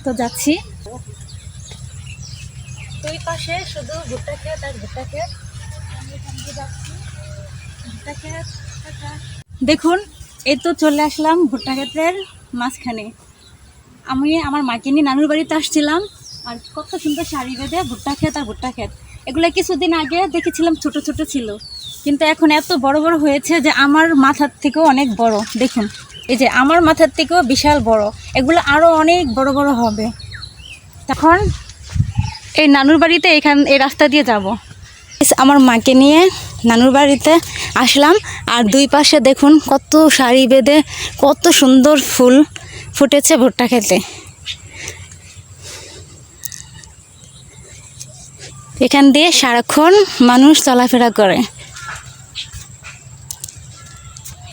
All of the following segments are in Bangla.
তো যাচ্ছি, দুই পাশে শুধু ভুট্টা ক্ষেত আর ভুট্টা ক্ষেত। আমি এখান দিয়ে যাচ্ছি ভুট্টা ক্ষেত। দেখুন, এই তো চলে আসলাম ভুট্টা ক্ষেতের মাঝখানে। আমি আমার মাকে নিয়ে নানুর বাড়িতে আসছিলাম, আর কত সুন্দর সারি বেঁধে ভুট্টা ক্ষেত আর ভুট্টা ক্ষেত। এগুলো কিছুদিন আগে দেখেছিলাম ছোট ছোট ছিল, কিন্তু এখন এত বড় বড় হয়েছে যে আমার মাথার থেকেও অনেক বড়। দেখুন, এই যে আমার মাথার থেকেও বিশাল বড়, এগুলো আরও অনেক বড় বড় হবে। তখন এই নানুর বাড়িতে এই রাস্তা দিয়ে যাব। আমার মাকে নিয়ে নানুর বাড়িতে আসলাম, আর দুই পাশে দেখুন কত সারি বেঁধে কত সুন্দর ফুল ফুটেছে ভুট্টা খেতে। এখান দিয়ে সারাক্ষণ মানুষ চলাফেরা করে।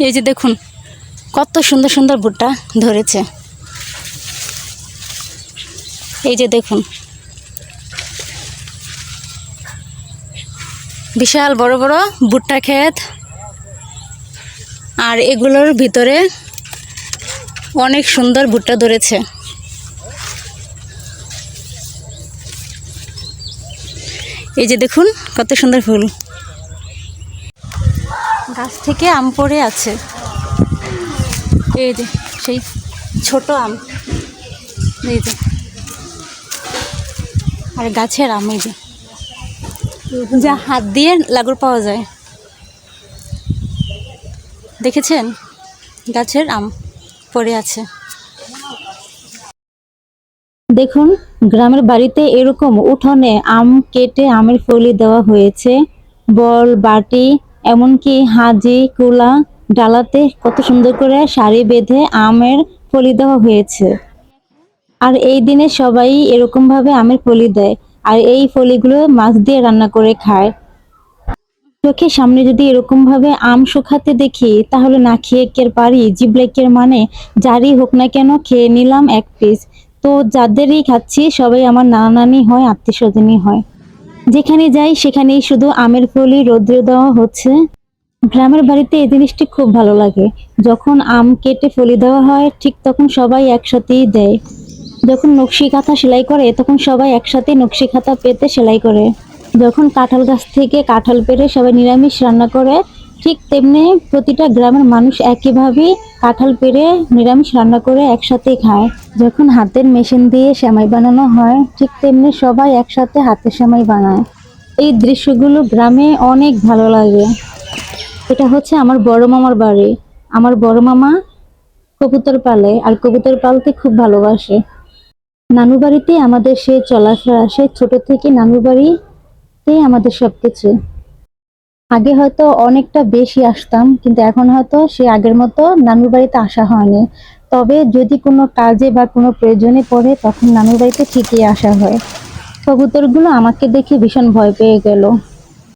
এই যে দেখুন কত সুন্দর সুন্দর ভুট্টা ধরেছে। এই যে দেখুন বিশাল বড় বড় ভুট্টা ক্ষেত, আর এগুলোর ভিতরে অনেক সুন্দর ভুট্টা ধরেছে। এই যে দেখুন কত সুন্দর ফুল, গাছ থেকে আম পড়ে আছে। এই যে সেই ছোট আম, এই যে, আর গাছের আম, এই যে যা হাত দিয়ে লাগুর পাওয়া যায়। দেখেছেন, গাছের আম পড়ে আছে। দেখুন, গ্রামের বাড়িতে এরকম উঠোনে আম কেটে আমের ফলি দেওয়া হয়েছে। বল, বাটি, এমনকি হাজি, কুলা, ডালাতে কত সুন্দর করে সারি বেঁধে আমের ফলি দেওয়া হয়েছে। আর এই দিনে সবাই এরকম ভাবে আমের ফলি দেয়, আর এই ফলিগুলো মাছ দিয়ে রান্না করে খায়। চোখের সামনে যদি এরকম ভাবে আম শুকাতে দেখি, তাহলে না খেয়ে কে পারি? জিবলেকের মানে যারই হোক না কেন খেয়ে নিলাম এক পিস। তো যাদেরই খাচ্ছি সবাই আমার নানা নানি হয়, আত্মীয় স্বজনই হয়। যেখানে যাই সেখানেই শুধু আমের ফলি রৌদ্রে দেওয়া হচ্ছে। গ্রামের বাড়িতে এই জিনিসটি খুব ভালো লাগে। যখন আম কেটে ফলি দেওয়া হয় ঠিক তখন সবাই একসাথেই দেয়। যখন নকশি কাঁথা সেলাই করে তখন সবাই একসাথে নকশি কাঁথা পেতে সেলাই করে। যখন কাঁঠাল গাছ থেকে কাঁঠাল পেড়ে সবাই নিরামিষ রান্না করে, ঠিক তেমনি প্রতিটা গ্রামের মানুষ একইভাবেই কাঁঠাল পেড়ে নিরামিষ রান্না করে একসাথে খায়। যখন হাতের মেশিন দিয়ে সেমাই বানানো হয় ঠিক তেমনি সবাই একসাথে হাতের সেমাই বানায়। এই দৃশ্যগুলো গ্রামে অনেক ভালো লাগে। এটা হচ্ছে আমার বড় মামার বাড়ি। আমার বড় মামা কবুতর পালে, আর কবুতর পালতে খুব ভালোবাসে। নানু বাড়িতে আমাদের সে চলাফেরা, সে ছোট থেকে নানু বাড়িতেই আমাদের সবকিছু। আগে হয়তো অনেকটা বেশি আসতাম, কিন্তু এখন হয়তো সে আগের মতো নানুর বাড়িতে আসা হয়নি। তবে যদি কোনো কাজে বা কোনো প্রয়োজনে পড়ে তখন নানুর বাড়িতে ঠিকই আসা হয়। কবুতরগুলো আমাকে দেখে ভীষণ ভয় পেয়ে গেল।